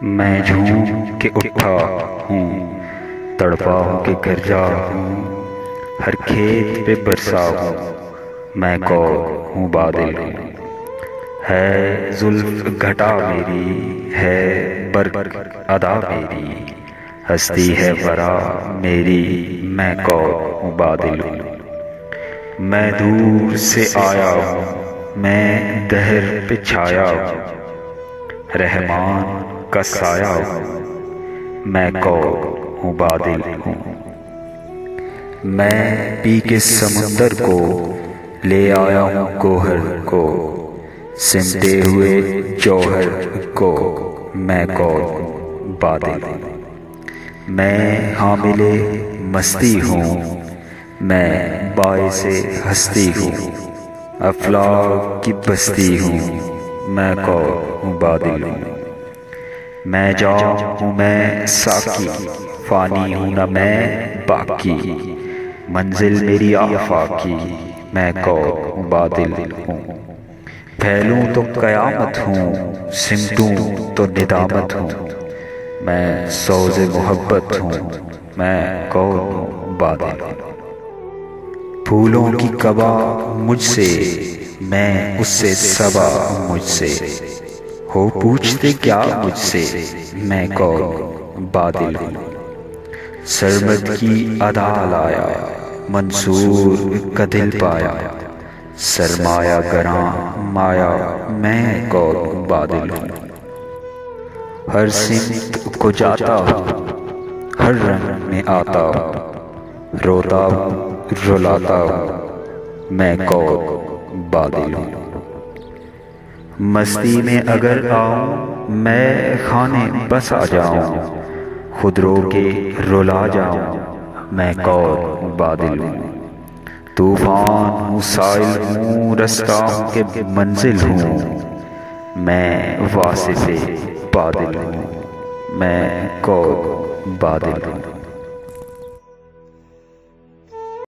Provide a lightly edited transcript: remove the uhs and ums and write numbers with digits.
मैं झूम के उठा हूँ, तड़पा हूँ कि घर जा हूँ, हर खेत पे बरसा हूँ, मैं कौर हूँ बादल हूँ। है जुल्फ घटा मेरी, है बर्क अदा मेरी, हस्ती है वरा मेरी, मैं कौर हूँ बादल हूँ। मैं दूर से आया हूँ, मैं दहर पे छाया हूँ, रहमान का साया हूँ, मैं कौर हूँ बादल हूँ। मैं पी के समुंदर को ले आया हूँ गोहर को, सिमटे हुए जौहर को, मैं कौर हूँ बादल हूँ। मैं हामिले मस्ती हूँ, मैं बाइसे हस्ती हूँ, अफलाक की बस्ती हूँ, मैं कौर हूँ बादल हूँ। मैं जाम हूँ मैं साकी, फानी हूँ न मैं बाकी, मंजिल मेरी आफाकी, मैं कौर हूँ बादल हूँ। फैलूं तो कयामत हूँ, सिमटूं तो निदामत हूँ, मैं सौज़े मोहब्बत हूँ, मैं कौर हूँ बादल हूँ। फूलों की कबा मुझसे, मैं उससे सबा मुझसे, हो पूछते क्या मुझसे, मैं कौर बादल हूँ। सरमद की अदा लाया, मंसूर का दिल पाया, सरमाया गरां माया, मैं कौर बादल हूँ। हर सिमत को जाता हूँ, हर रंग में आता हूँ, रोता हूँ रुलाता हूँ, मैं कौर बादल हूँ। मस्ती में अगर आऊं मैं खाने बस आ जाऊं, खुद रो के रुला जाऊं, मैं कौर हूँ बादल हूँ। तूफान हूँ साइल हूँ, रास्ता हूँ के मंजिल हूँ, मैं वासिफ़े बादल हूँ, मैं कौर बादल हूँ।